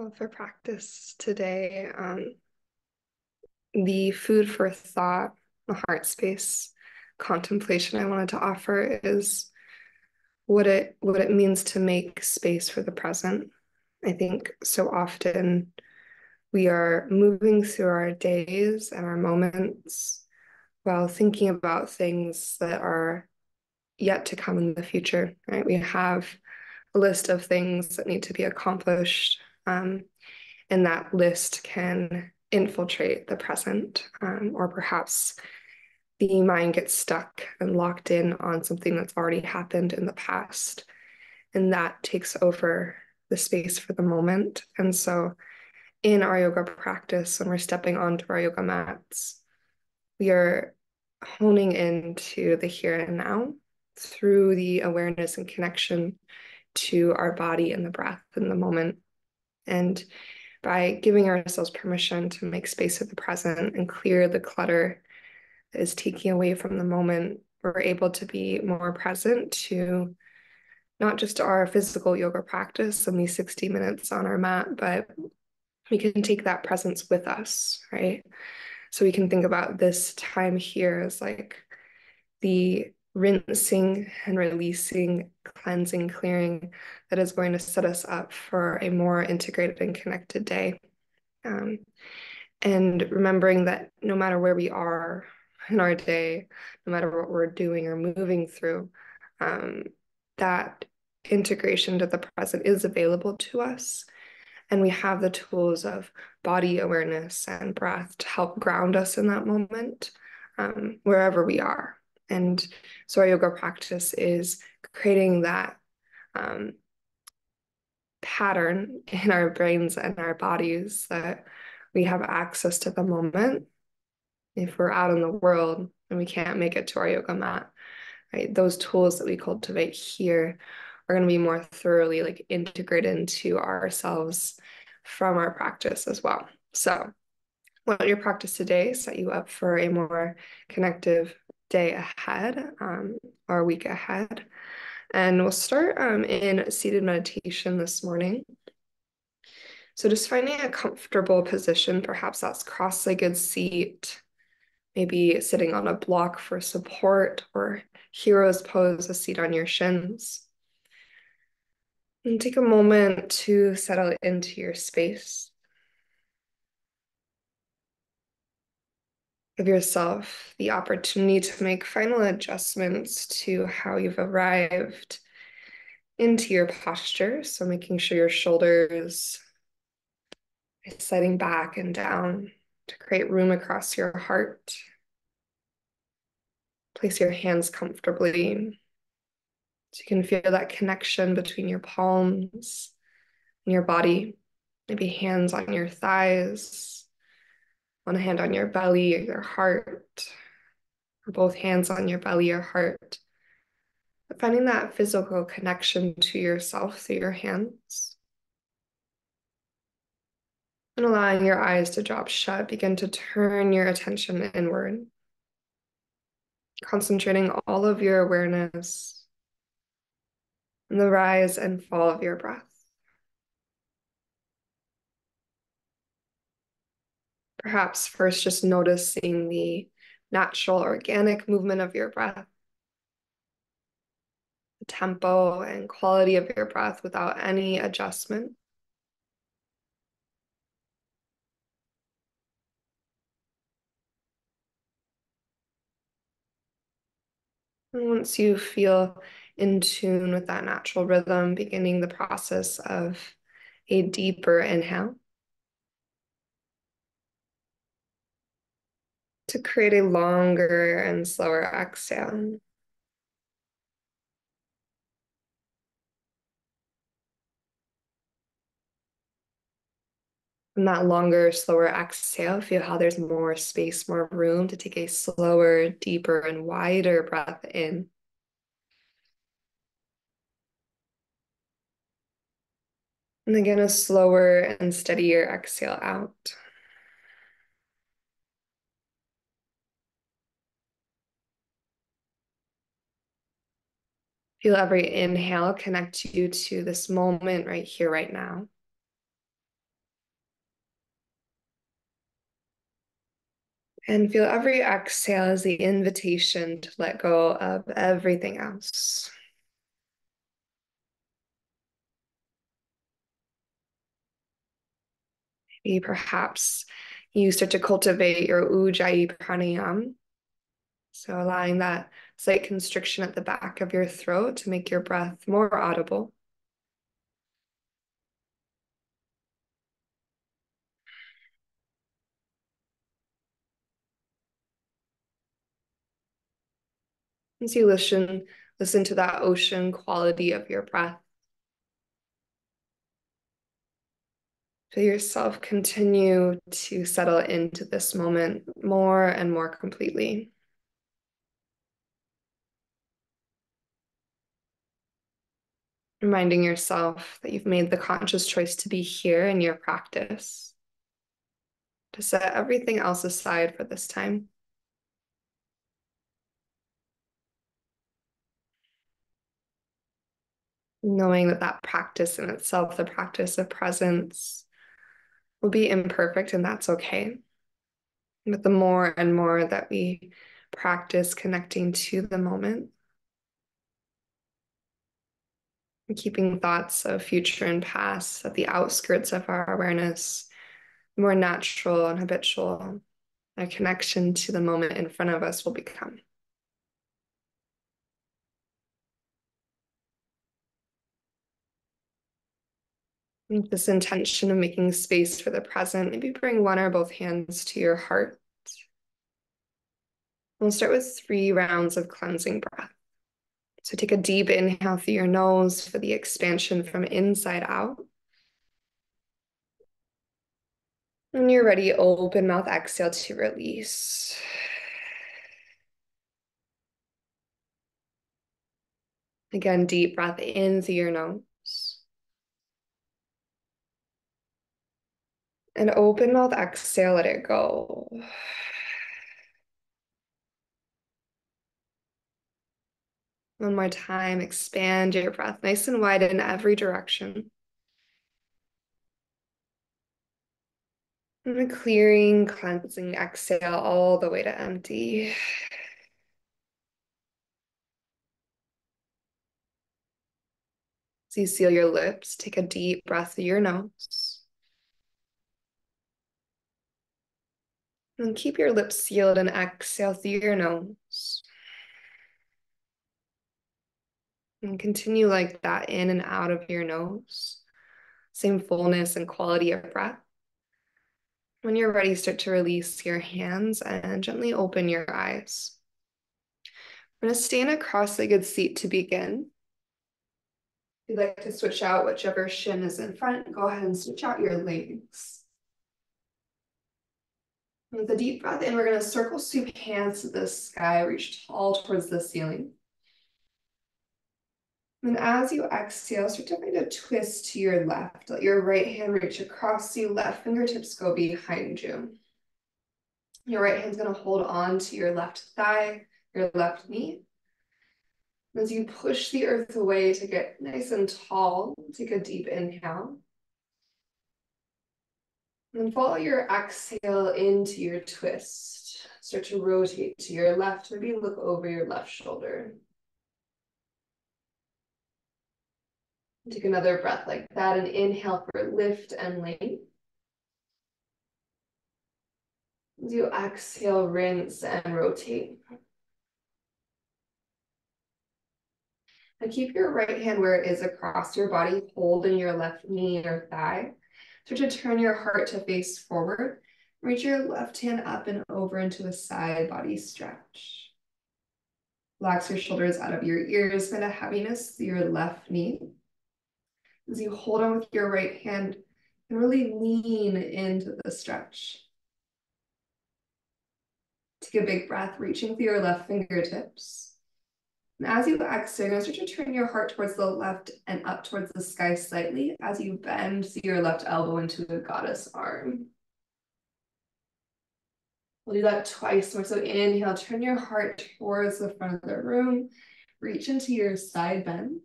Well, for practice today, the food for thought, the heart space contemplation I wanted to offer is what it means to make space for the present. I think so often we are moving through our days and our moments while thinking about things that are yet to come in the future, right? We have a list of things that need to be accomplished. And that list can infiltrate the present, or perhaps the mind gets stuck and locked in on something that's already happened in the past, and that takes over the space for the moment. And so, in our yoga practice, when we're stepping onto our yoga mats, we are honing into the here and now through the awareness and connection to our body and the breath in the moment. And by giving ourselves permission to make space of the present and clear the clutter that is taking away from the moment, we're able to be more present to not just our physical yoga practice and these 60 minutes on our mat, but we can take that presence with us, right? So we can think about this time here as like the rinsing and releasing, cleansing, clearing that is going to set us up for a more integrated and connected day. Um, and remembering that no matter where we are in our day, no matter what we're doing or moving through, um, that integration to the present is available to us. And we have the tools of body awareness and breath to help ground us in that moment, wherever we are. And so our yoga practice is creating that um, pattern in our brains and our bodies that we have access to the moment. If we're out in the world and we can't make it to our yoga mat, right? Those tools that we cultivate here are going to be more thoroughly like integrated into ourselves from our practice as well. So let your practice today set you up for a more connective day ahead, or week ahead. And we'll start in seated meditation this morning. So just finding a comfortable position, perhaps that's cross-legged seat, maybe sitting on a block for support, or hero's pose, a seat on your shins. And take a moment to settle into your space. Give yourself the opportunity to make final adjustments to how you've arrived into your posture. So making sure your shoulders are sliding back and down to create room across your heart. Place your hands comfortably so you can feel that connection between your palms and your body. Maybe hands on your thighs, one hand on your belly or your heart, or both hands on your belly or heart. But finding that physical connection to yourself through your hands. And allowing your eyes to drop shut, begin to turn your attention inward, concentrating all of your awareness on the rise and fall of your breath. Perhaps first just noticing the natural organic movement of your breath, the tempo and quality of your breath without any adjustment. And once you feel in tune with that natural rhythm, beginning the process of a deeper inhale to create a longer and slower exhale. And that longer, slower exhale, feel how there's more space, more room to take a slower, deeper, and wider breath in. And again, a slower and steadier exhale out. Feel every inhale connect you to this moment right here, right now. And feel every exhale as the invitation to let go of everything else. Maybe perhaps you start to cultivate your Ujjayi pranayama. So allowing that slight constriction at the back of your throat to make your breath more audible. As you listen to that ocean quality of your breath. Feel yourself continue to settle into this moment more and more completely. Reminding yourself that you've made the conscious choice to be here in your practice, to set everything else aside for this time. Knowing that that practice in itself, the practice of presence, will be imperfect, and that's okay. But the more and more that we practice connecting to the moment, and keeping thoughts of future and past at the outskirts of our awareness, more natural and habitual our connection to the moment in front of us will become. With this intention of making space for the present, maybe bring one or both hands to your heart. We'll start with 3 rounds of cleansing breath. So take a deep inhale through your nose for the expansion from inside out. When you're ready, open mouth exhale to release. Again, deep breath in through your nose. And open mouth exhale, let it go. One more time, expand your breath nice and wide in every direction. And a clearing, cleansing exhale all the way to empty. So you seal your lips, take a deep breath through your nose. And keep your lips sealed and exhale through your nose. And continue like that in and out of your nose. Same fullness and quality of breath. When you're ready, start to release your hands and gently open your eyes. We're going to stay in a cross-legged seat to begin. If you'd like to switch out whichever shin is in front, go ahead and switch out your legs. With a deep breath in, we're going to circle sweep hands to the sky, reach tall towards the ceiling. And as you exhale, start to find a twist to your left. Let your right hand reach across you, left fingertips go behind you. Your right hand's going to hold on to your left thigh, your left knee. As you push the earth away to get nice and tall, take a deep inhale. And follow your exhale into your twist. Start to rotate to your left, maybe look over your left shoulder. Take another breath like that and inhale for lift and length. As you exhale, rinse and rotate. And keep your right hand where it is across your body, holding your left knee or thigh. Start to turn your heart to face forward. Reach your left hand up and over into a side body stretch. Relax your shoulders out of your ears, find a heaviness through your left knee. As you hold on with your right hand and really lean into the stretch. Take a big breath, reaching through your left fingertips. And as you exhale, you're going to start to turn your heart towards the left and up towards the sky slightly as you bend your left elbow into a goddess arm. We'll do that twice more. So inhale, turn your heart towards the front of the room. Reach into your side bend.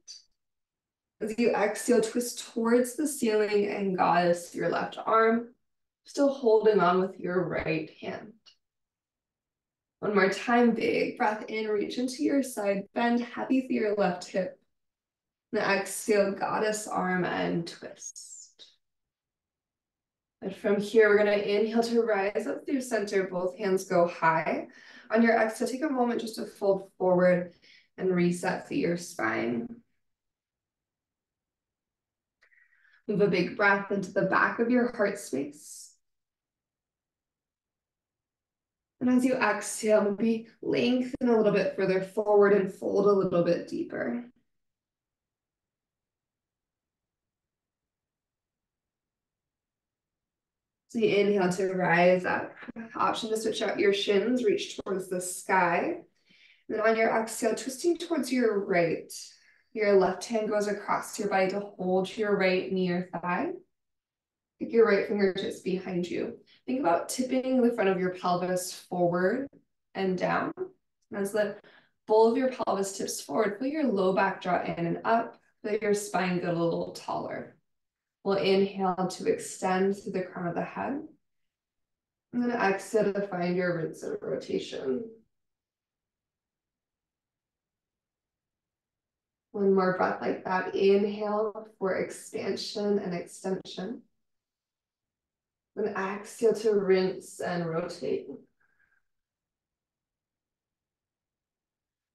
As you exhale, twist towards the ceiling and goddess your left arm, still holding on with your right hand. One more time, big breath in, reach into your side, bend heavy through your left hip. And exhale, goddess arm and twist. And from here, we're gonna inhale to rise up through center, both hands go high. On your exhale, take a moment just to fold forward and reset through your spine. Move a big breath into the back of your heart space. And as you exhale, maybe lengthen a little bit further forward and fold a little bit deeper. So you inhale to rise up. Option to switch out your shins, reach towards the sky. Then on your exhale, twisting towards your right. Your left hand goes across your body to hold your right knee or thigh. Take your right fingertips behind you. Think about tipping the front of your pelvis forward and down. As the bowl of your pelvis tips forward, feel your low back draw in and up. Feel your spine get a little taller. We'll inhale to extend through the crown of the head. And then exhale to find your rinse and rotation. One more breath like that. Inhale for expansion and extension. Then exhale to rinse and rotate.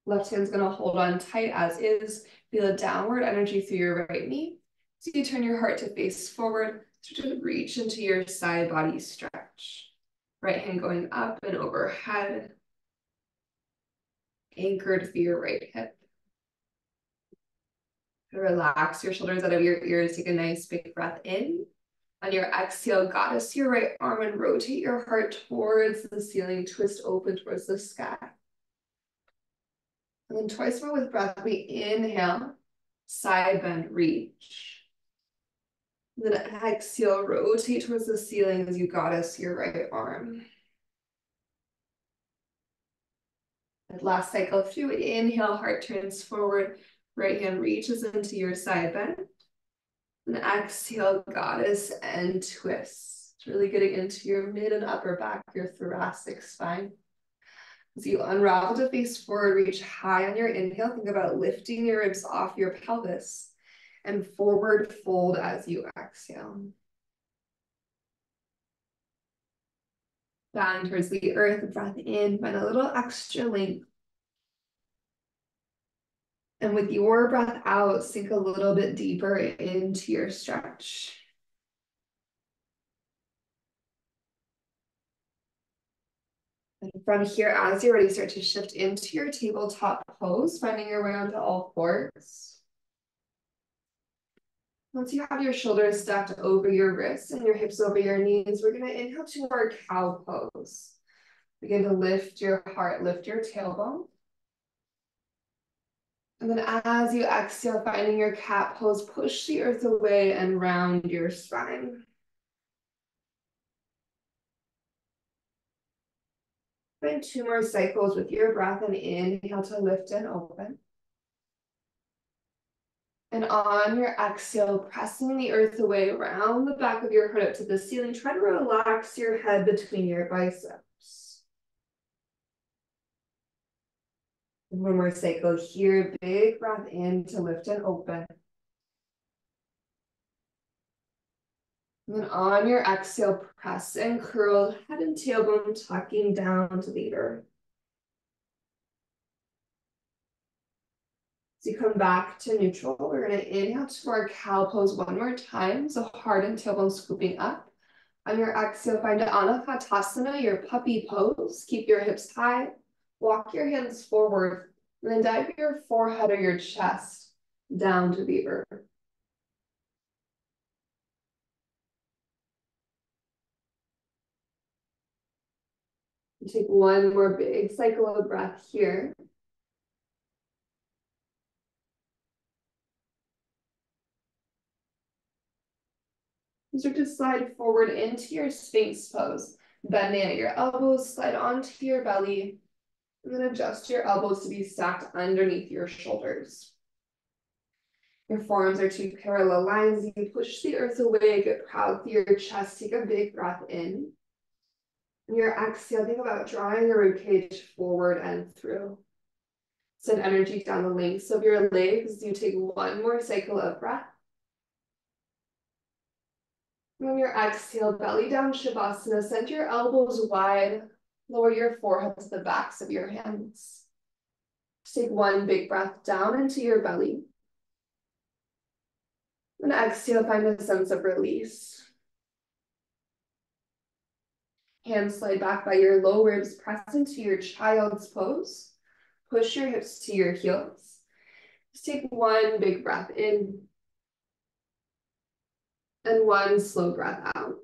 Left hand's gonna hold on tight as is. Feel a downward energy through your right knee. So you turn your heart to face forward. So to reach into your side body stretch. Right hand going up and overhead. Anchored through your right hip. Relax your shoulders out of your ears. Take a nice big breath in. On your exhale, goddess your right arm and rotate your heart towards the ceiling. Twist open towards the sky. And then twice more with breath. We inhale, side bend, reach. And then exhale, rotate towards the ceiling as you goddess your right arm. And last cycle through, inhale, heart turns forward. Right hand reaches into your side bend. And exhale, goddess and twist. It's really getting into your mid and upper back, your thoracic spine. As you unravel to face forward, reach high on your inhale. Think about lifting your ribs off your pelvis and forward fold as you exhale. Bowing towards the earth, breath in, find a little extra length. And with your breath out, sink a little bit deeper into your stretch. And from here, as you're ready, start to shift into your tabletop pose, finding your way onto all fours. Once you have your shoulders stacked over your wrists and your hips over your knees, we're going to inhale to our cow pose. Begin to lift your heart, lift your tailbone. And then as you exhale, finding your cat pose, push the earth away and round your spine. Find 2 more cycles with your breath and inhale to lift and open. And on your exhale, pressing the earth away, round the back of your head up to the ceiling. Try to relax your head between your biceps. And 1 more cycle here. Big breath in to lift and open. And then on your exhale, press and curl, head and tailbone tucking down to the earth. So you come back to neutral. We're going to inhale to our cow pose 1 more time. So heart and tailbone scooping up. On your exhale, find Anahatasana, your puppy pose. Keep your hips high. Walk your hands forward. And then dive your forehead or your chest down to the earth. You take 1 more big cycle of breath here. Start to slide forward into your Sphinx pose. Bending at your elbows, slide onto your belly, and then adjust your elbows to be stacked underneath your shoulders. Your forearms are 2 parallel lines. You push the earth away, get proud through your chest. Take a big breath in. And your exhale, think about drawing your ribcage forward and through. Send energy down the lengths of your legs. You take one more cycle of breath. And on your exhale, belly down Shavasana. Send your elbows wide. Lower your forehead to the backs of your hands. Just take one big breath down into your belly. And exhale, find a sense of release. Hands slide back by your low ribs, press into your child's pose. Push your hips to your heels. Just take one big breath in and one slow breath out.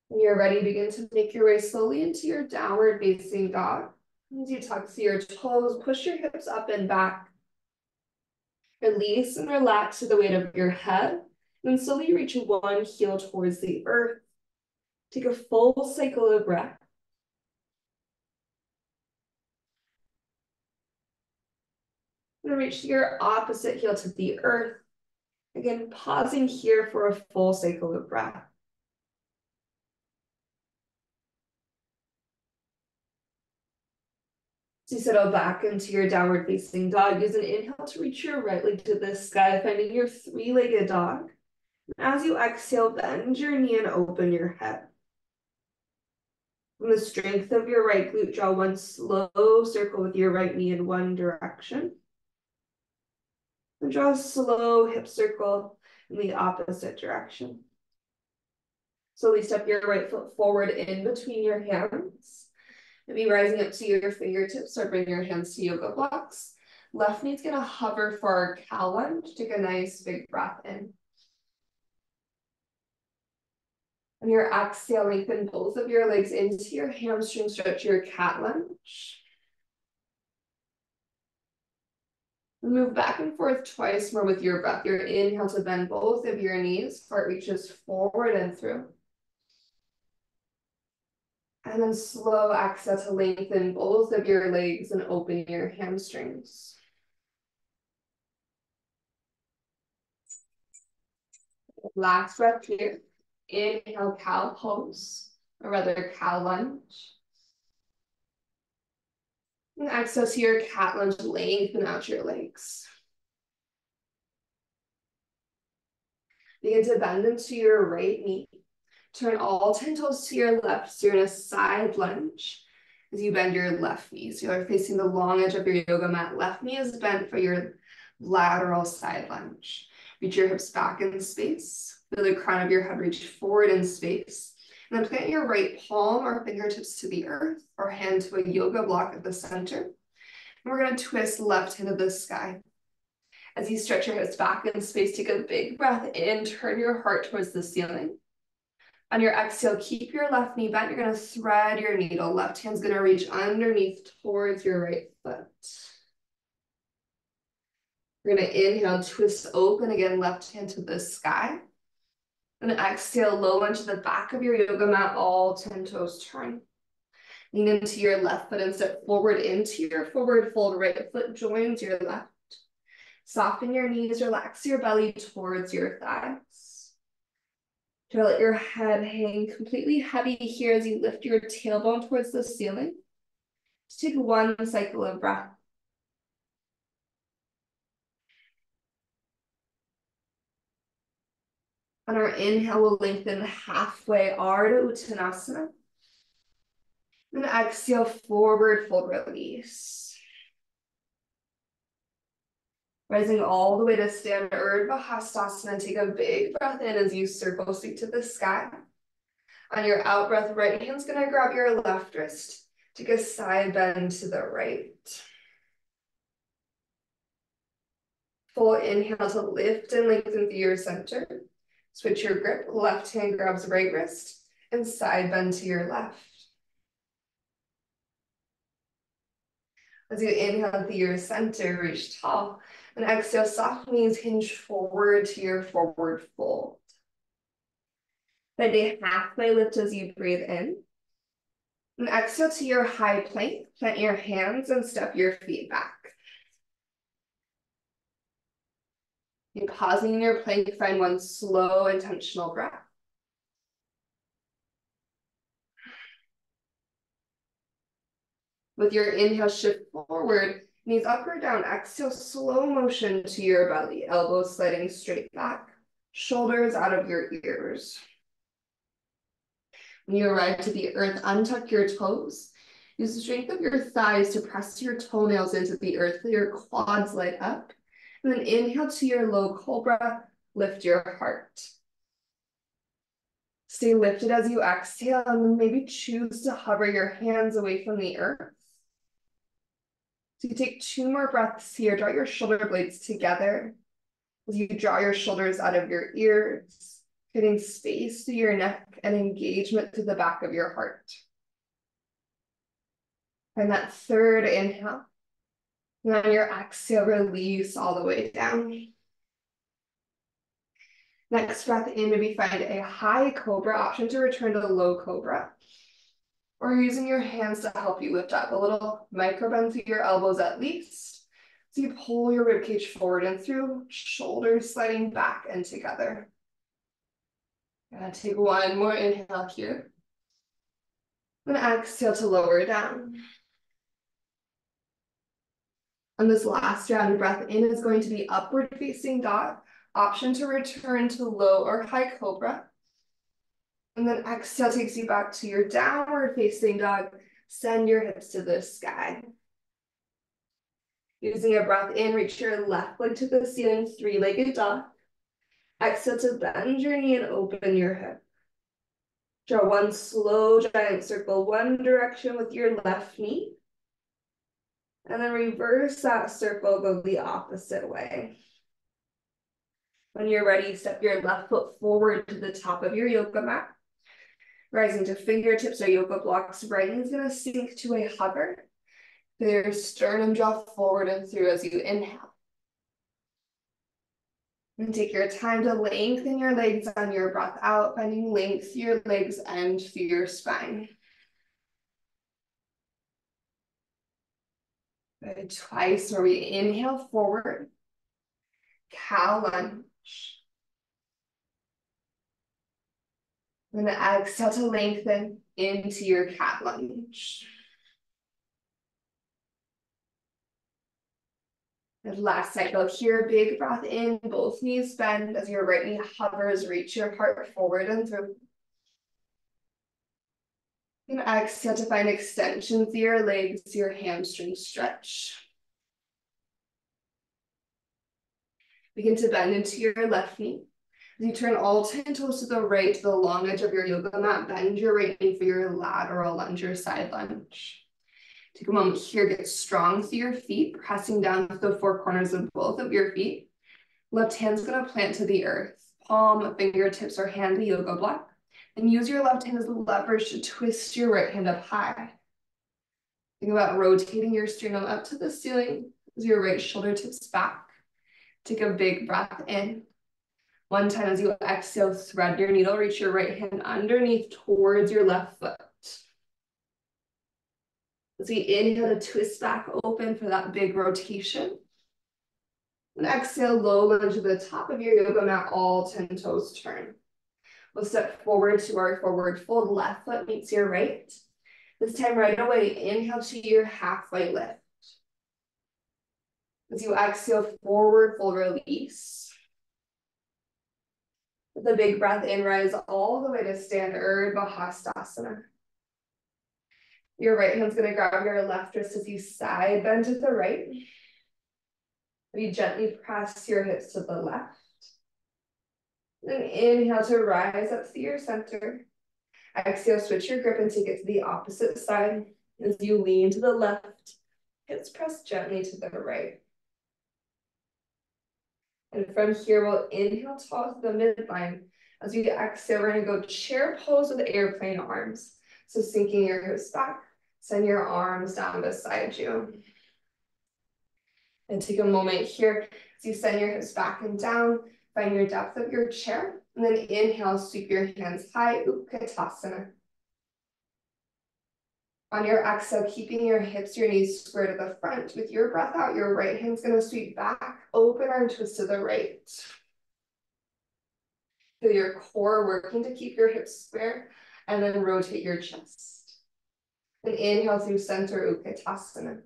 When you're ready, begin to make your way slowly into your downward facing dog. As you tuck to your toes, push your hips up and back. Release and relax to the weight of your head. Then slowly reach one heel towards the earth. Take a full cycle of breath. Then reach your opposite heel to the earth. Again, pausing here for a full cycle of breath. As you settle back into your downward facing dog, use an inhale to reach your right leg to the sky, finding your three-legged dog. As you exhale, bend your knee and open your head. From the strength of your right glute, draw one slow circle with your right knee in one direction. And draw a slow hip circle in the opposite direction. Slowly step your right foot forward in between your hands. Maybe rising up to your fingertips or bring your hands to yoga blocks. Left knee's gonna hover for our cow lunge. Take a nice big breath in. On your exhale, lengthen both of your legs into your hamstring, stretch your cat lunge. Move back and forth twice more with your breath. Your inhale to bend both of your knees, heart reaches forward and through. And then slow exhale to lengthen both of your legs and open your hamstrings. Last breath here. Inhale, cow pose, or rather cow lunge. And exhale to your cat lunge, lengthen out your legs. Begin to bend into your right knee. Turn all 10 toes to your left, so you're in a side lunge as you bend your left knee. So you're facing the long edge of your yoga mat. Left knee is bent for your lateral side lunge. Reach your hips back in space. Feel the crown of your head reach forward in space. And then plant your right palm or fingertips to the earth or hand to a yoga block at the center. And we're going to twist left hand to the sky. As you stretch your hips back in space, take a big breath in, turn your heart towards the ceiling. On your exhale, keep your left knee bent. You're going to thread your needle. Left hand's going to reach underneath towards your right foot. We're going to inhale, twist open again, left hand to the sky. And exhale, low lunge to the back of your yoga mat, all 10 toes turn. Lean into your left foot and step forward into your forward fold. Right foot joins your left. Soften your knees, relax your belly towards your thighs. To let your head hang completely heavy here as you lift your tailbone towards the ceiling. Just take one cycle of breath. On our inhale, we'll lengthen halfway, Ardha Uttanasana. And exhale, forward fold release. Rising all the way to standard Urdhva Hastasana. Take a big breath in as you circle seat to the sky. On your out breath, right hand's gonna grab your left wrist. Take a side bend to the right. Full inhale to lift and lengthen through your center. Switch your grip, left hand grabs right wrist, and side bend to your left. As you inhale through your center, reach tall, and exhale, soft knees hinge forward to your forward fold. Find a halfway lift as you breathe in. And exhale to your high plank, plant your hands and step your feet back. You pausing in your plank, find one slow, intentional breath. With your inhale, shift forward, knees up or down. Exhale, slow motion to your belly, elbows sliding straight back, shoulders out of your ears. When you arrive to the earth, untuck your toes. Use the strength of your thighs to press your toenails into the earth so your quads light up. And then inhale to your low cobra, lift your heart. Stay lifted as you exhale, and then maybe choose to hover your hands away from the earth. So you take 2 more breaths here. Draw your shoulder blades together as you draw your shoulders out of your ears, getting space to your neck and engagement to the back of your heart. And that 3rd inhale. And on your exhale, release all the way down. Next breath in, maybe find a high cobra, option to return to the low cobra. Or using your hands to help you lift up, a little micro bend through your elbows at least. So you pull your ribcage forward and through, shoulders sliding back and together. Gonna take 1 more inhale here. Then exhale to lower down. And this last round breath in is going to be upward facing dog, option to return to low or high cobra. And then exhale takes you back to your downward facing dog. Send your hips to the sky. Using a breath in, reach your left leg to the ceiling, 3-legged dog. Exhale to bend your knee and open your hip. Draw 1 slow giant circle, 1 direction with your left knee. And then reverse that circle, go the opposite way. When you're ready, step your left foot forward to the top of your yoga mat. Rising to fingertips or yoga blocks, right knee is going to sink to a hover. Feel your sternum draw forward and through as you inhale. And take your time to lengthen your legs on your breath out, finding length through your legs and through your spine. Good. Twice where we inhale forward, cow lunge. And then exhale to lengthen into your cat lunge. And last cycle here, big breath in, both knees bend as your right knee hovers, reach your heart forward and through. And exhale to find extension through your legs, your hamstring stretch. Begin to bend into your left knee. As you turn all 10 toes to the right, to the long edge of your yoga mat, bend your right knee for your lateral lunge or side lunge. Take a moment here, get strong through your feet, pressing down to the 4 corners of both of your feet. Left hand's gonna plant to the earth, palm, fingertips, or hand the yoga block. And use your left hand as leverage to twist your right hand up high. Think about rotating your sternum up to the ceiling as your right shoulder tips back. Take a big breath in. 1 time as you exhale, thread your needle, reach your right hand underneath towards your left foot. As we inhale to twist back open for that big rotation. And exhale, low lunge to the top of your yoga mat, all 10 toes turn. We'll step forward to our forward fold, left foot meets your right. This time right away, inhale to your halfway lift. As you exhale, forward fold release. With a big breath in, rise all the way to stand Urdhva Hastasana. Your right hand's gonna grab your left wrist as you side bend to the right. You gently press your hips to the left. Then inhale to rise up to your center. Exhale, switch your grip and take it to the opposite side. As you lean to the left, hips press gently to the right. And from here, we'll inhale tall to the midline. As you exhale, we're gonna go chair pose with airplane arms. So sinking your hips back, send your arms down beside you. And take a moment here as you send your hips back and down, find your depth of your chair, and then inhale, sweep your hands high, Utkatasana. On your exhale, keeping your hips, your knees square to the front. With your breath out, your right hand's gonna sweep back, open arm twist to the right. Feel your core working to keep your hips square, and then rotate your chest. And inhale through center Utkatasana.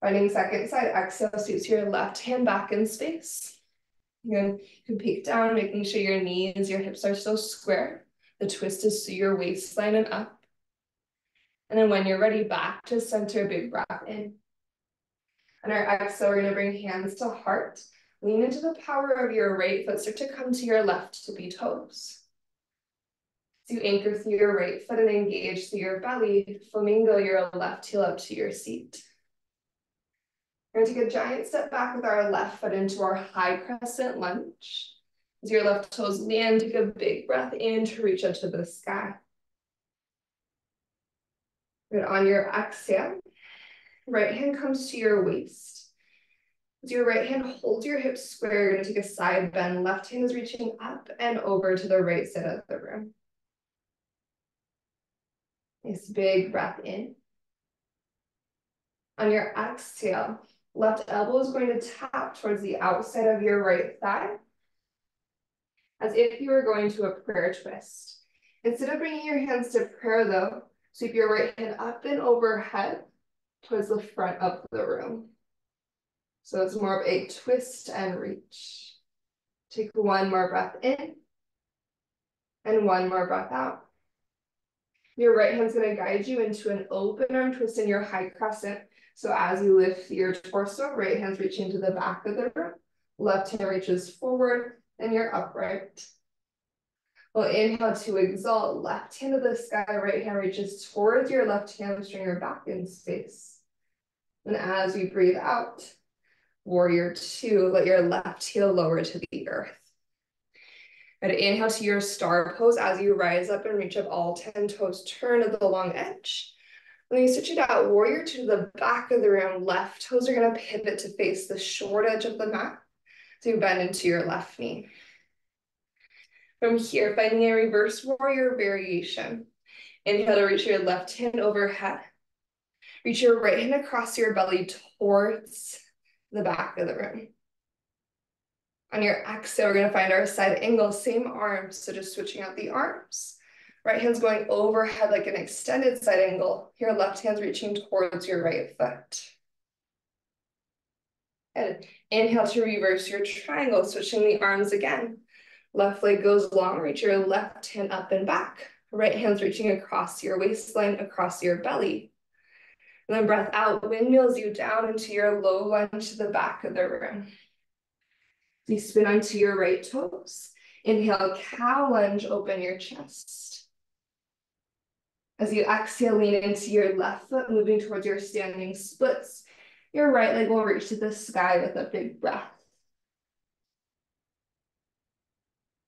Finding second side, exhale, scoot to your left hand back in space. You can peek down, making sure your knees, your hips are still square. The twist is through your waistline and up. And then when you're ready, back to center, big breath in. On our exhale, we're gonna bring hands to heart. Lean into the power of your right foot, start to come to your left to be toes. So you anchor through your right foot and engage through your belly. Flamingo your left heel up to your seat. We're gonna take a giant step back with our left foot into our high crescent lunge. As your left toes land, take a big breath in to reach up to the sky. Good. On your exhale, right hand comes to your waist. As your right hand holds your hips square, you're gonna take a side bend. Left hand is reaching up and over to the right side of the room. Nice big breath in. On your exhale, left elbow is going to tap towards the outside of your right thigh, as if you were going to a prayer twist. Instead of bringing your hands to prayer though, sweep your right hand up and overhead towards the front of the room. So it's more of a twist and reach. Take one more breath in and one more breath out. Your right hand's gonna guide you into an open arm twist in your high crescent. So as you lift your torso, right hand's reaching to the back of the room, left hand reaches forward, and you're upright. We'll inhale to exalt, left hand to the sky, right hand reaches towards your left hamstring or back in space. And as we breathe out, warrior two, let your left heel lower to the earth. And inhale to your star pose as you rise up and reach up all 10 toes, turn to the long edge. When you switch it out, warrior two to the back of the room, left toes are gonna pivot to face the short edge of the mat. So you bend into your left knee. From here, finding a reverse warrior variation. Inhale to reach your left hand overhead. Reach your right hand across your belly towards the back of the room. On your exhale, we're gonna find our side angle, same arms, so just switching out the arms. Right hand's going overhead like an extended side angle. Your left hand's reaching towards your right foot. And inhale to reverse your triangle, switching the arms again. Left leg goes long, reach your left hand up and back. Right hand's reaching across your waistline, across your belly. And then breath out, windmills you down into your low lunge to the back of the room. You spin onto your right toes. Inhale, cow lunge, open your chest. As you exhale, lean into your left foot, moving towards your standing splits. Your right leg will reach to the sky with a big breath.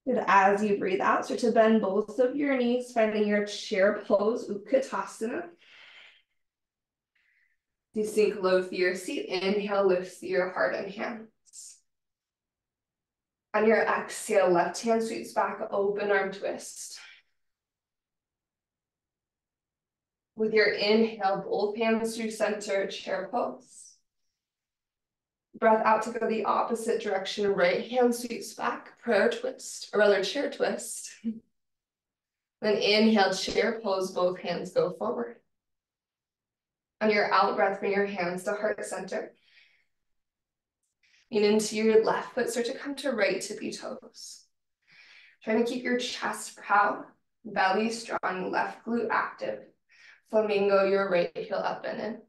And as you breathe out, start to bend both of your knees, finding your chair pose, Utkatasana. You sink low through your seat. Inhale, lift through your heart and hands. On your exhale, left hand sweeps back, open arm twist. With your inhale, both hands through center, chair pose. Breath out to go the opposite direction. Right hand sweeps back, prayer twist, or rather chair twist. Then inhale, chair pose, both hands go forward. On your out breath, bring your hands to heart center. Lean into your left foot, start to come to right tippy toes. Trying to keep your chest proud, belly strong, left glute active. Flamingo your right heel up and in.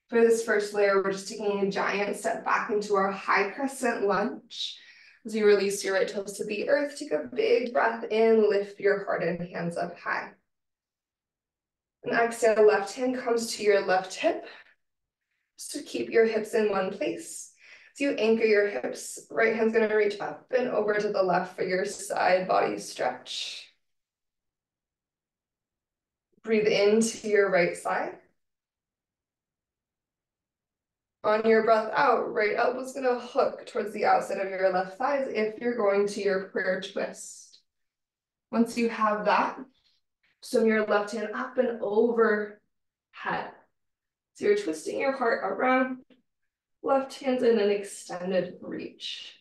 For this first layer, we're just taking a giant step back into our high crescent lunge. As you release your right toes to the earth, take a big breath in, lift your heart and hands up high. And exhale, left hand comes to your left hip. Just to keep your hips in one place. As you anchor your hips, right hand's gonna reach up and over to the left for your side body stretch. Breathe into your right side. On your breath out, right elbow's gonna hook towards the outside of your left thigh as if you're going to your prayer twist. Once you have that, swing your left hand up and overhead. So you're twisting your heart around, left hand's in an extended reach.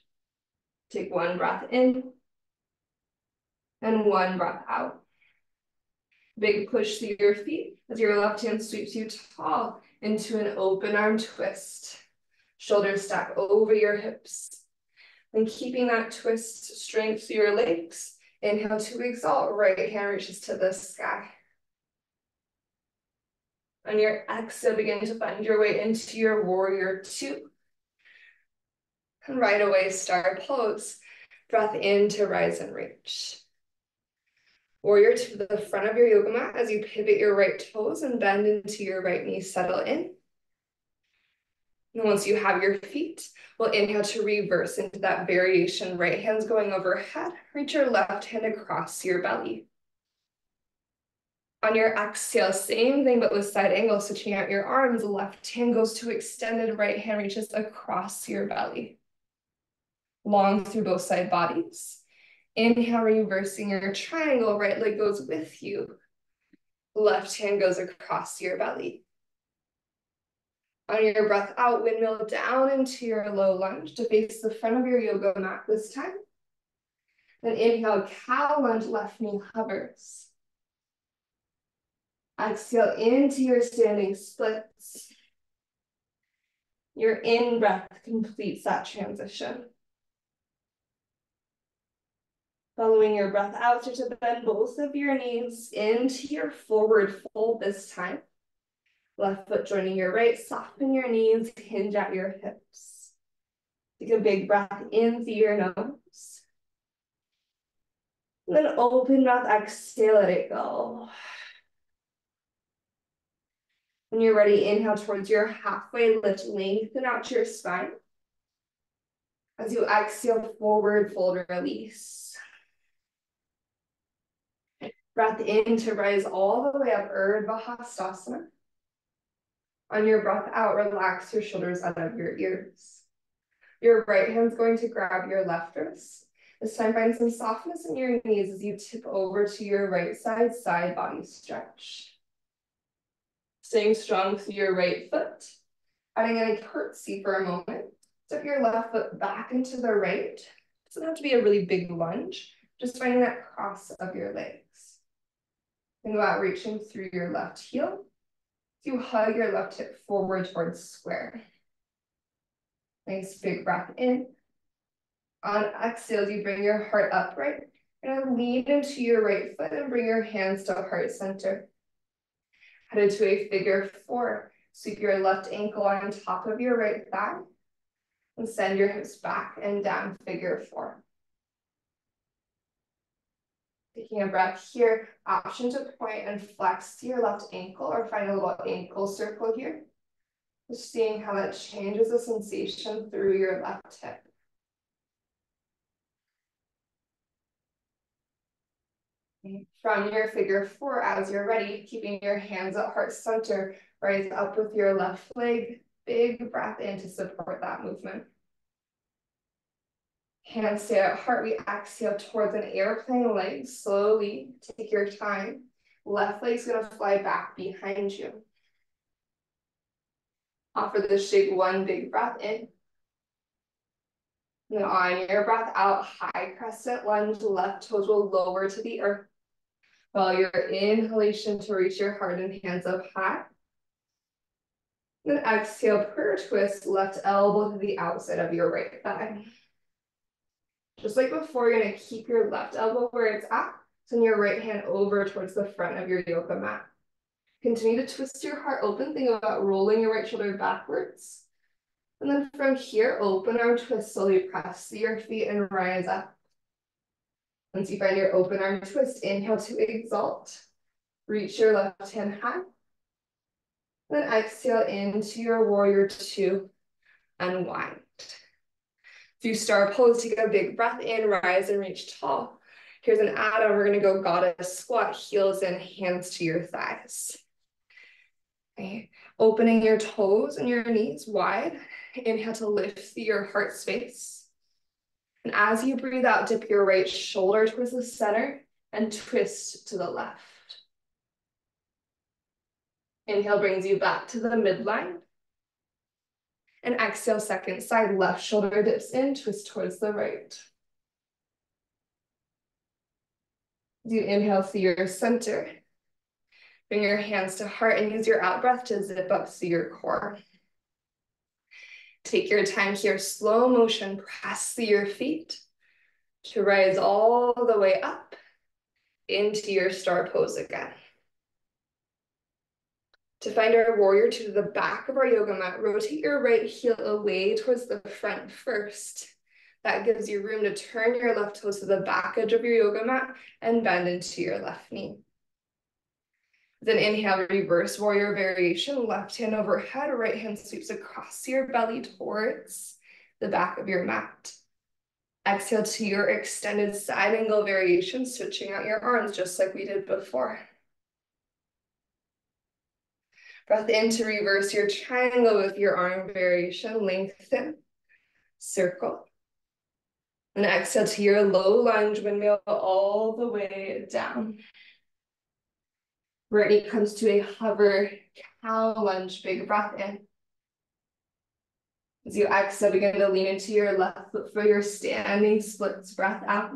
Take one breath in and one breath out. Big push through your feet as your left hand sweeps you tall into an open arm twist. Shoulders stack over your hips. And keeping that twist strength through your legs, inhale to exalt, right hand reaches to the sky. On your exhale, begin to find your way into your warrior two. And right away, star pose. Breath in to rise and reach. Warrior to the front of your yoga mat as you pivot your right toes and bend into your right knee, settle in. And once you have your feet, we'll inhale to reverse into that variation. Right hand's going overhead. Reach your left hand across your belly. On your exhale, same thing, but with side angle, switching out your arms. Left hand goes to extended, right hand reaches across your belly. Long through both side bodies. Inhale, reversing your triangle, right leg goes with you. Left hand goes across your belly. On your breath out, windmill down into your low lunge to face the front of your yoga mat this time. Then inhale, cow lunge, left knee hovers. Exhale into your standing splits. Your in-breath completes that transition. Following your breath out, start to bend both of your knees into your forward fold this time. Left foot joining your right, soften your knees, hinge at your hips. Take a big breath in through your nose. And then open mouth, exhale, let it go. When you're ready, inhale towards your halfway lift, lengthen out your spine. As you exhale, forward fold, release. Breath in to rise all the way up, Urdhva Hastasana. On your breath out, relax your shoulders out of your ears. Your right hand's going to grab your left wrist. This time, find some softness in your knees as you tip over to your right side, side body stretch. Staying strong through your right foot. Adding in a curtsy for a moment. Step your left foot back into the right. It doesn't have to be a really big lunge. Just finding that cross of your legs. Think about reaching through your left heel. You hug your left hip forward towards square. Nice big breath in. On exhale, you bring your heart upright. You're gonna lean into your right foot and bring your hands to heart center. Headed to a figure four. Sweep your left ankle on top of your right thigh. And send your hips back and down, figure four. Taking a breath here, option to point and flex your left ankle or find a little ankle circle here. Just seeing how that changes the sensation through your left hip. From your figure four, as you're ready, keeping your hands at heart center, rise up with your left leg. Big breath in to support that movement. Hands stay at heart. We exhale towards an airplane leg. Slowly, take your time. Left leg's gonna fly back behind you. Offer the shake, one big breath in. And on your breath out, high crescent lunge, left toes will lower to the earth. Follow your inhalation to reach your heart and hands up high. Then exhale, prayer twist, left elbow to the outside of your right thigh. Just like before, you're gonna keep your left elbow where it's at. Send your right hand over towards the front of your yoga mat. Continue to twist your heart open. Think about rolling your right shoulder backwards. And then from here, open arm twist, slowly press your feet and rise up. Once you find your open arm twist, inhale to exalt. Reach your left hand high. Then exhale into your warrior two, unwind. Through star pose, take a big breath in, rise and reach tall. Here's an add-on. We're gonna go goddess squat, heels in, hands to your thighs. Okay. Opening your toes and your knees wide. Inhale to lift your heart space. And as you breathe out, dip your right shoulder towards the center and twist to the left. Inhale brings you back to the midline. And exhale, second side, left shoulder dips in, twist towards the right. As you inhale through your center, Bring your hands to heart and use your out breath to zip up through your core. Take your time here, slow motion, press through your feet to rise all the way up into your star pose again. To find our warrior two to the back of our yoga mat, rotate your right heel away towards the front first. That gives you room to turn your left toes to the back edge of your yoga mat and bend into your left knee. Then inhale, reverse warrior variation, left hand overhead, right hand sweeps across your belly towards the back of your mat. Exhale to your extended side angle variation, switching out your arms just like we did before. Breath in to reverse your triangle with your arm variation, lengthen, circle. And exhale to your low lunge, windmill all the way down. Right knee comes to a hover cow lunge, big breath in. As you exhale, begin to lean into your left foot for your standing splits, breath out.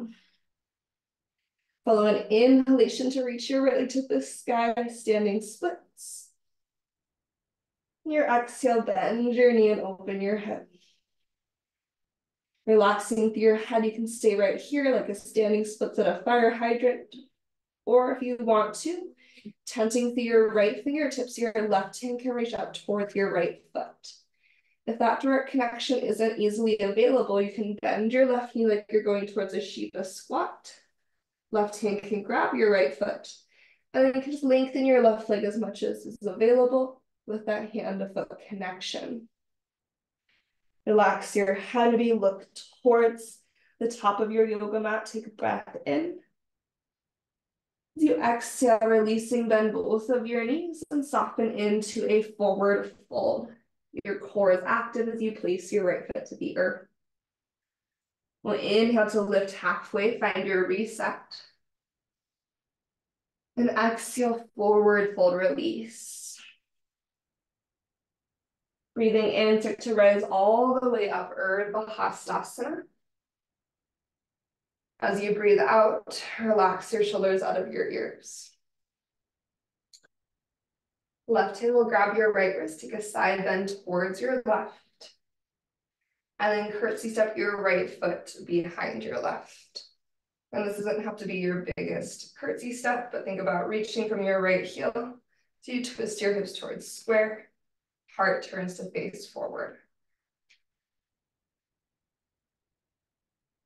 Follow an inhalation to reach your right leg to the sky, standing splits. Your exhale, bend your knee and open your hip. Relaxing through your head, you can stay right here like a standing splits at a fire hydrant. Or if you want to, tenting through your right fingertips, your left hand can reach up towards your right foot. If that direct connection isn't easily available, you can bend your left knee like you're going towards a Shiva squat. Left hand can grab your right foot. And then you can just lengthen your left leg as much as is available with that hand to foot connection. Relax your head, look towards the top of your yoga mat. Take a breath in. As you exhale, releasing, bend both of your knees and soften into a forward fold. Your core is active as you place your right foot to the earth. We'll inhale to lift halfway, find your reset. And exhale, forward fold, release. Breathing in, start to rise all the way up, Urdhva Hastasana. As you breathe out, relax your shoulders out of your ears. Left hand will grab your right wrist, take a side bend towards your left. And then curtsy step your right foot behind your left. And this doesn't have to be your biggest curtsy step, but think about reaching from your right heel. So you twist your hips towards square. Heart turns to face forward.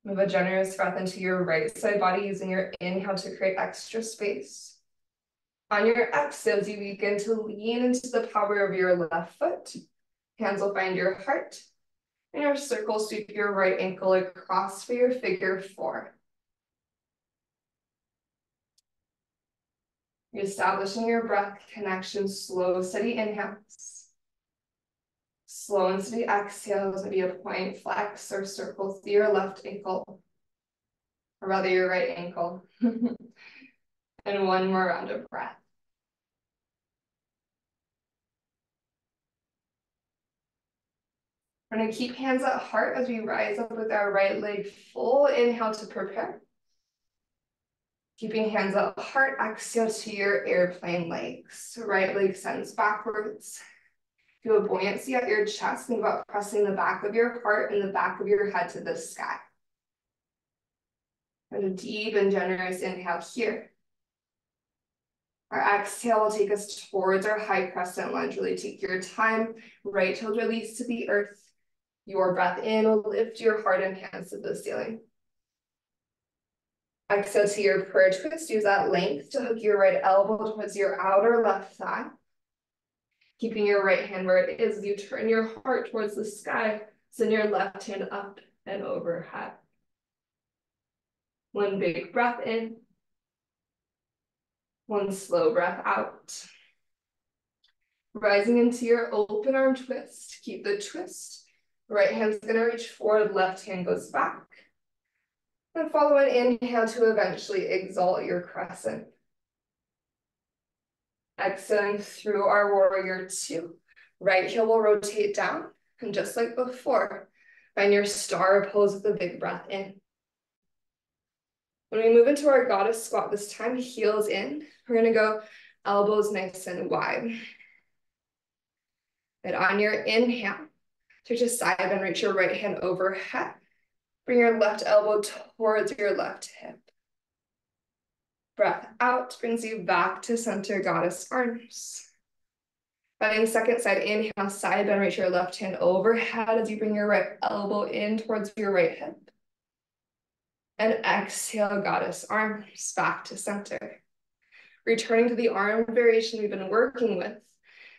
Move a generous breath into your right side body using your inhale to create extra space. On your exhale, you begin to lean into the power of your left foot. Hands will find your heart. And your circle, sweep your right ankle across for your figure four. You're establishing your breath connection, slow, steady inhales. Slow and steady exhales, maybe a point flex or circle through your left ankle, or rather your right ankle. And one more round of breath. We're going to keep hands at heart as we rise up with our right leg full. Inhale to prepare. Keeping hands at heart, exhale to your airplane legs. So right leg sends backwards. Feel buoyancy at your chest. Think about pressing the back of your heart and the back of your head to the sky. And a deep and generous inhale here. Our exhale will take us towards our high crescent lunge. Really take your time. Right toes release to the earth. Your breath in will lift your heart and hands to the ceiling. Exhale to your prayer twist. Use that length to hook your right elbow towards your outer left thigh. Keeping your right hand where it is as you turn your heart towards the sky. Send your left hand up and overhead. One big breath in. One slow breath out. Rising into your open arm twist. Keep the twist. Right hand's gonna reach forward, left hand goes back. And follow an inhale to eventually exalt your crescent. Exhaling through our warrior two. Right heel will rotate down. And just like before, find your star pose with a big breath in. When we move into our goddess squat this time, heels in. We're gonna go elbows nice and wide. And on your inhale, to just side and reach your right hand overhead. Bring your left elbow towards your left hip. Breath out brings you back to center, goddess arms. Running second side, inhale, side bend, reach your left hand overhead as you bring your right elbow in towards your right hip. And exhale, goddess arms, back to center. Returning to the arm variation we've been working with.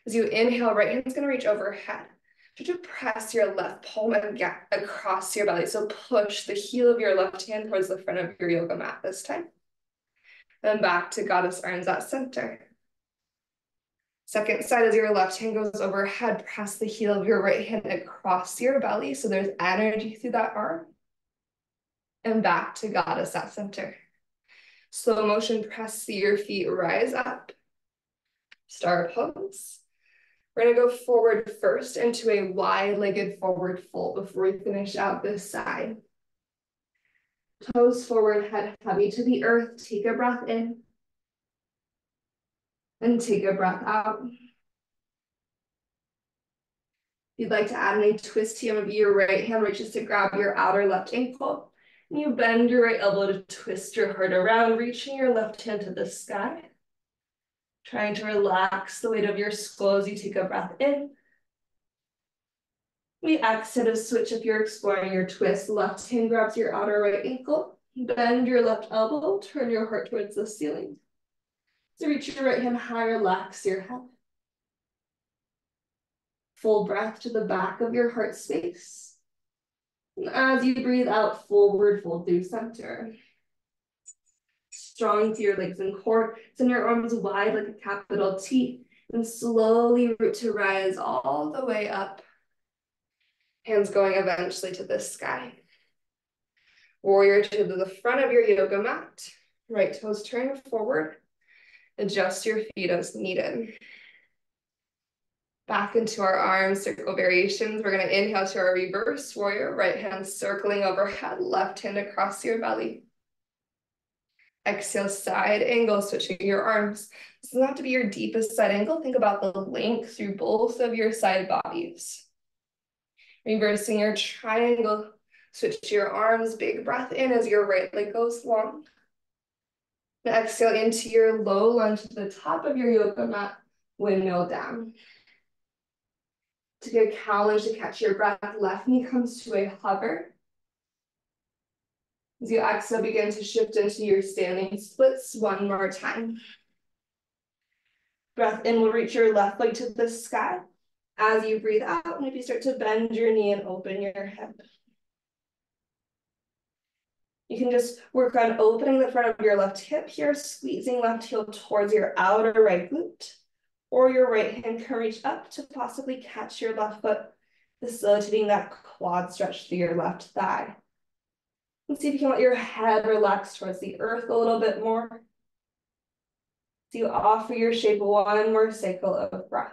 As you inhale, right hand's gonna reach overhead. Try to press your left palm and get across your belly. So push the heel of your left hand towards the front of your yoga mat this time. Then back to goddess arms at center. Second side, as your left hand goes overhead, press the heel of your right hand across your belly so there's energy through that arm. And back to goddess at center. Slow motion, press your feet, rise up. Star pose. We're gonna go forward first into a wide-legged forward fold before we finish out this side. Toes forward, head heavy to the earth. Take a breath in. And take a breath out. If you'd like to add any twist here, maybe your right hand reaches to grab your outer left ankle. And you bend your right elbow to twist your heart around, reaching your left hand to the sky. Trying to relax the weight of your skull as you take a breath in. We exhale to switch if you're exploring your twist. Left hand grabs your outer right ankle. Bend your left elbow, turn your heart towards the ceiling. So reach your right hand high, relax your head. Full breath to the back of your heart space. And as you breathe out, forward fold through center. Strong through your legs and core. Send your arms wide like a capital T. And slowly root to rise all the way up. Hands going eventually to the sky. Warrior to the front of your yoga mat. Right toes turn forward. Adjust your feet as needed. Back into our arm circle variations. We're going to inhale to our reverse warrior. Right hand circling overhead. Left hand across your belly. Exhale, side angle, switching your arms. This doesn't have to be your deepest side angle. Think about the length through both of your side bodies. Reversing your triangle, switch your arms, big breath in as your right leg goes long. And exhale into your low lunge to the top of your yoga mat, windmill down. Take a cow lunge to catch your breath. Left knee comes to a hover. As you exhale, begin to shift into your standing splits one more time. Breath in will reach your left leg to the sky. As you breathe out, maybe start to bend your knee and open your hip. You can just work on opening the front of your left hip here, squeezing left heel towards your outer right glute, or your right hand can reach up to possibly catch your left foot, facilitating that quad stretch through your left thigh. And see if you can let your head relax towards the earth a little bit more. So you offer your shape one more cycle of breath.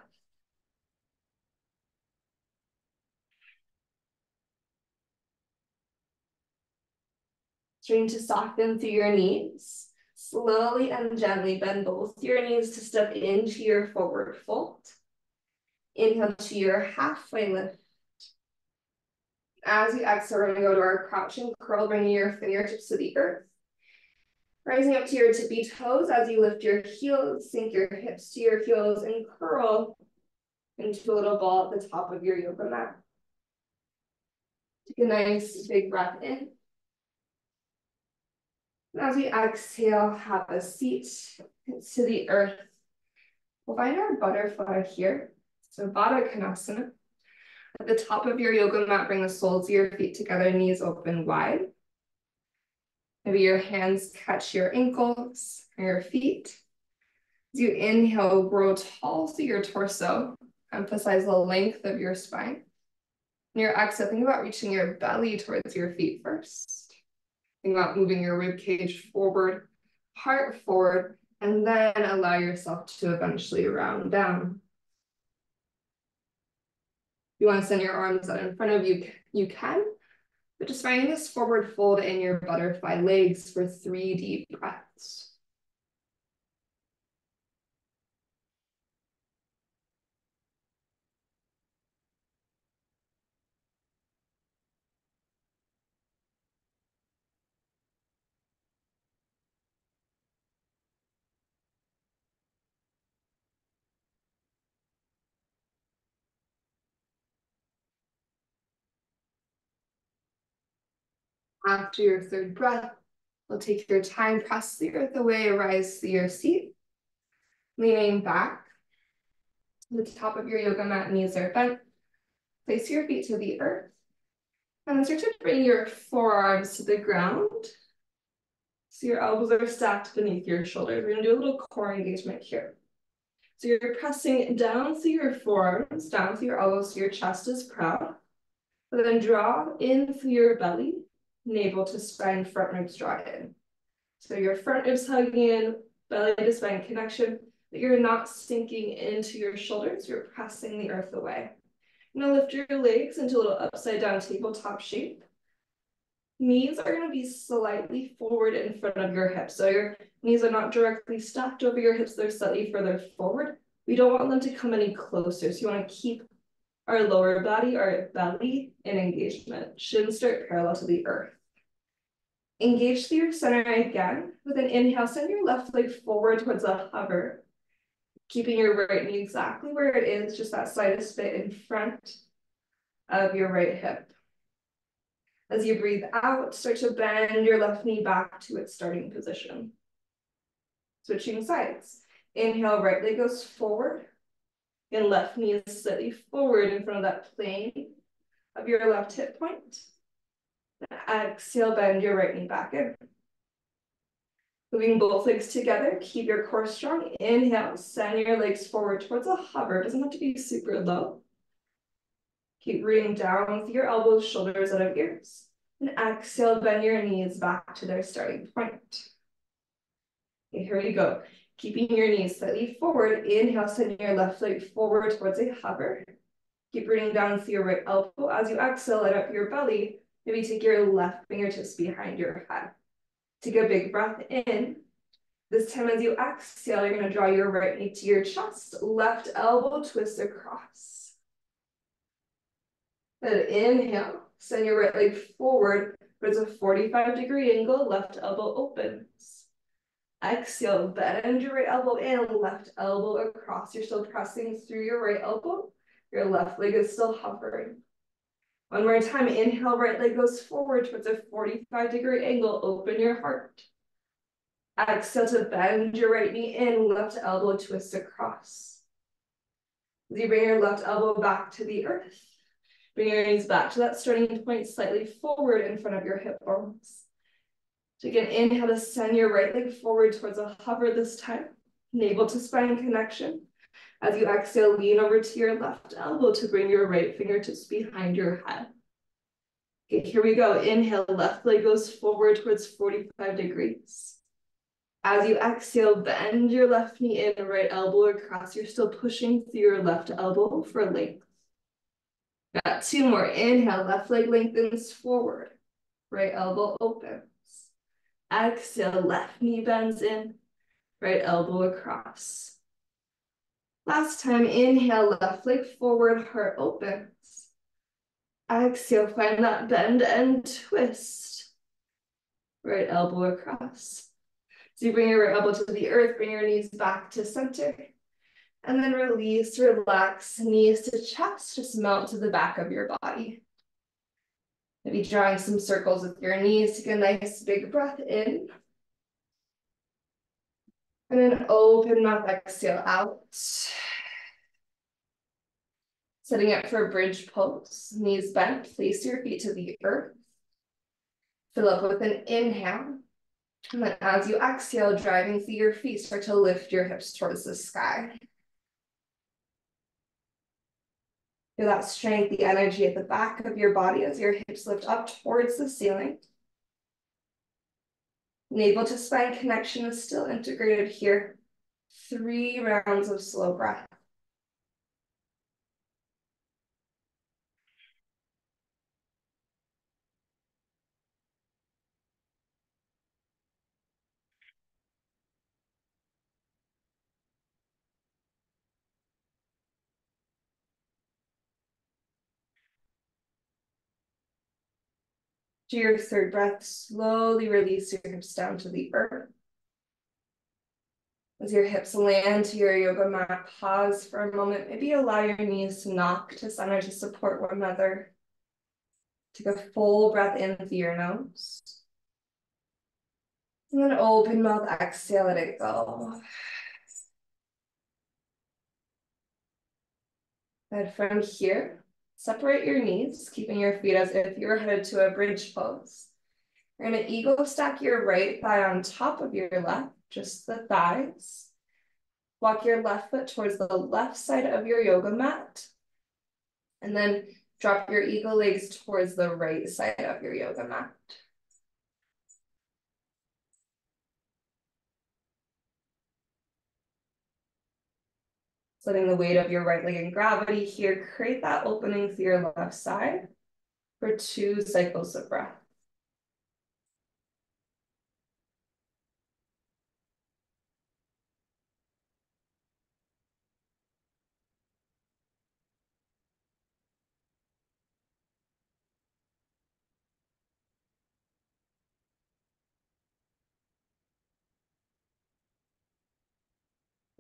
Starting to soften through your knees. Slowly and gently bend both your knees to step into your forward fold. Inhale to your halfway lift. As you exhale, we're going to go to our crouching curl, bringing your fingertips to the earth. Rising up to your tippy toes as you lift your heels, sink your hips to your heels, and curl into a little ball at the top of your yoga mat. Take a nice big breath in. And as we exhale, have a seat to the earth. We'll find our butterfly here. So Baddha Konasana. At the top of your yoga mat, bring the soles of your feet together, knees open wide. Maybe your hands catch your ankles or your feet. As you inhale, grow tall through your torso. Emphasize the length of your spine. And your exhale, think about reaching your belly towards your feet first. Think about moving your rib cage forward, heart forward, and then allow yourself to eventually round down. If you want to send your arms out in front of you, you can, but just finding this forward fold in your butterfly legs for 3 deep breaths. After your third breath, you'll take your time, press the earth away, rise to your seat, leaning back. The top of your yoga mat, knees are bent. Place your feet to the earth. And then start to bring your forearms to the ground. So your elbows are stacked beneath your shoulders. We're gonna do a little core engagement here. So you're pressing down through your forearms, down through your elbows, so your chest is proud. But then draw in through your belly, navel to spine, front ribs draw in. So your front ribs hugging in, belly to spine connection, but you're not sinking into your shoulders, you're pressing the earth away. Now lift your legs into a little upside down tabletop shape. Knees are going to be slightly forward in front of your hips. So your knees are not directly stacked over your hips, they're slightly further forward. We don't want them to come any closer. So you want to keep our lower body, our belly in engagement. Shins start parallel to the earth. Engage through your center again. With an inhale, send your left leg forward towards a hover. Keeping your right knee exactly where it is, just that slightest bit in front of your right hip. As you breathe out, start to bend your left knee back to its starting position. Switching sides. Inhale, right leg goes forward, and left knee is slightly forward in front of that plane of your left hip point. Exhale, bend your right knee back in. Moving both legs together, keep your core strong. Inhale, send your legs forward towards a hover. It doesn't have to be super low. Keep breathing down with your elbows, shoulders out of ears. And exhale, bend your knees back to their starting point. Okay, here we go. Keeping your knees slightly forward. Inhale, send your left leg forward towards a hover. Keep breathing down through your right elbow. As you exhale, let up your belly. Maybe take your left fingertips behind your head. Take a big breath in. This time as you exhale, you're going to draw your right knee to your chest. Left elbow twist across. Then inhale, send your right leg forward towards a 45-degree angle. Left elbow opens. Exhale, bend your right elbow in, left elbow across. You're still pressing through your right elbow. Your left leg is still hovering. One more time, inhale, right leg goes forward towards a 45-degree angle. Open your heart. Exhale to bend your right knee in, left elbow twist across. As you bring your left elbow back to the earth, bring your knees back to that starting point, slightly forward in front of your hip bones. So again, inhale to send your right leg forward towards a hover this time, navel to spine connection. As you exhale, lean over to your left elbow to bring your right fingertips behind your head. Okay, here we go. Inhale, left leg goes forward towards 45 degrees. As you exhale, bend your left knee in, right elbow across. You're still pushing through your left elbow for length. Got two more. Inhale, left leg lengthens forward. Right elbow opens. Exhale, left knee bends in. Right elbow across. Last time, inhale, left leg forward, heart opens. Exhale, find that bend and twist. Right elbow across. So you bring your right elbow to the earth, bring your knees back to center. And then release, relax, knees to chest, just melt to the back of your body. Maybe drawing some circles with your knees. Take a nice big breath in. And then open mouth, exhale out. Setting up for a bridge pose. Knees bent, place your feet to the earth. Fill up with an inhale. And then as you exhale, driving through your feet, start to lift your hips towards the sky. Feel that strength, the energy at the back of your body as your hips lift up towards the ceiling. Navel to spine connection is still integrated here. 3 rounds of slow breath. Do your third breath, slowly release your hips down to the earth. As your hips land to your yoga mat, pause for a moment. Maybe allow your knees to knock to center to support one another. Take a full breath in through your nose. And then open mouth, exhale, let it go. And from here, separate your knees, keeping your feet as if you were headed to a bridge pose. You're gonna ego stack your right thigh on top of your left, just the thighs. Walk your left foot towards the left side of your yoga mat. And then drop your eagle legs towards the right side of your yoga mat. Letting the weight of your right leg in gravity here, create that opening through your left side for 2 cycles of breath.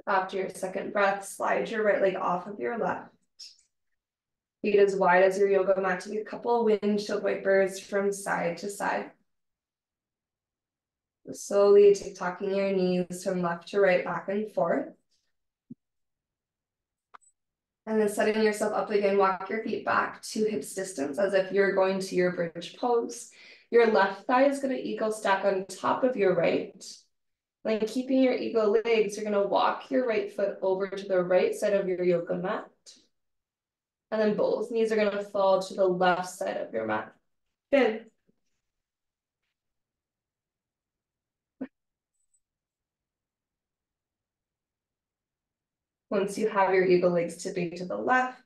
After your second breath, slide your right leg off of your left. Feet as wide as your yoga mat to be a couple windshield wipers from side to side. Slowly tick-tocking your knees from left to right, back and forth. And then setting yourself up again, walk your feet back to hips distance as if you're going to your bridge pose. Your left thigh is going to eagle stack on top of your right. Then keeping your eagle legs, you're going to walk your right foot over to the right side of your yoga mat. And then both knees are going to fall to the left side of your mat. Good. Once you have your eagle legs tipping to the left,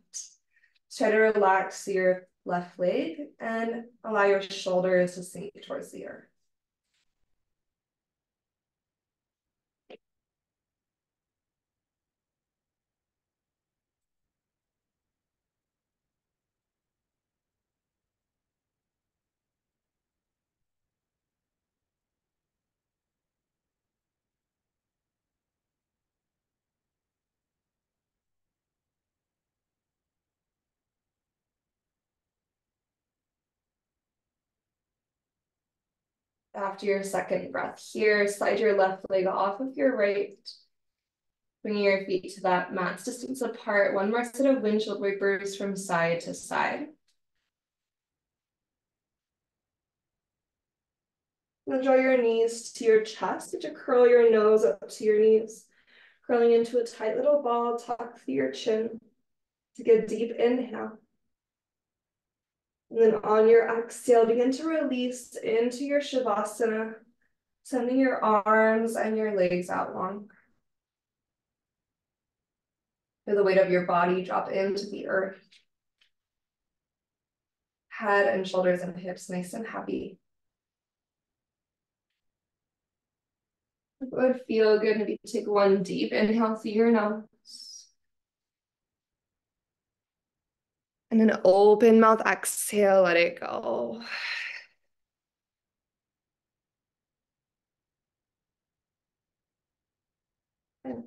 try to relax your left leg and allow your shoulders to sink towards the earth. After your second breath here, slide your left leg off of your right, bringing your feet to that mat's distance apart. One more set of windshield wipers from side to side. Then draw your knees to your chest to curl your nose up to your knees, curling into a tight little ball, tuck through your chin. Take a deep inhale. And then on your exhale, begin to release into your Shavasana, sending your arms and your legs out long. Feel the weight of your body drop into the earth. Head and shoulders and hips nice and heavy. It would feel good. Maybe take one deep inhale through your nose. And then open mouth exhale, let it go. And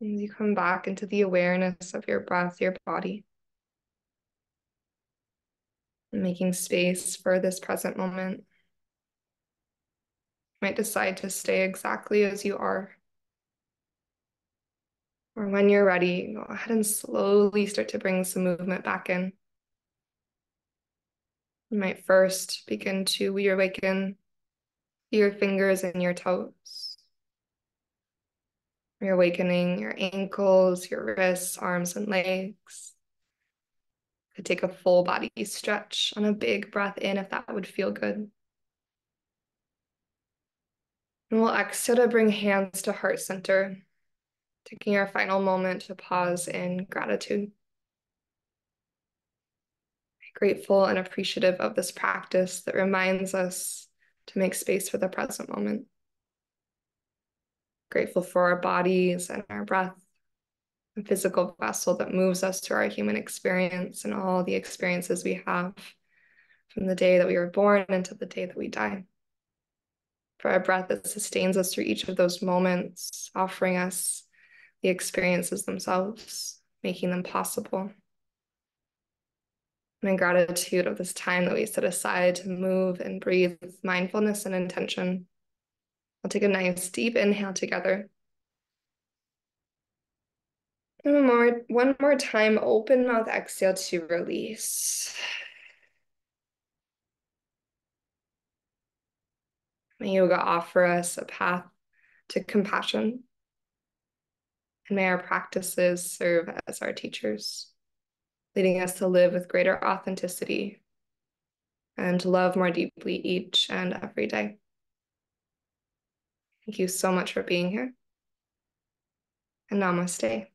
As you come back into the awareness of your breath, your body, and making space for this present moment. You might decide to stay exactly as you are. Or when you're ready, go ahead and slowly start to bring some movement back in. You might first begin to reawaken your fingers and your toes. You're awakening your ankles, your wrists, arms, and legs. Could take a full body stretch on a big breath in if that would feel good. And we'll exhale to bring hands to heart center, taking our final moment to pause in gratitude. Grateful and appreciative of this practice that reminds us to make space for the present moment. Grateful for our bodies and our breath, the physical vessel that moves us through our human experience and all the experiences we have from the day that we were born until the day that we die. For our breath that sustains us through each of those moments, offering us the experiences themselves, making them possible. And in gratitude of this time that we set aside to move and breathe with mindfulness and intention, we'll take a nice deep inhale together. And one more time, open mouth exhale to release. May yoga offer us a path to compassion. And may our practices serve as our teachers, leading us to live with greater authenticity and to love more deeply each and every day. Thank you so much for being here. And namaste.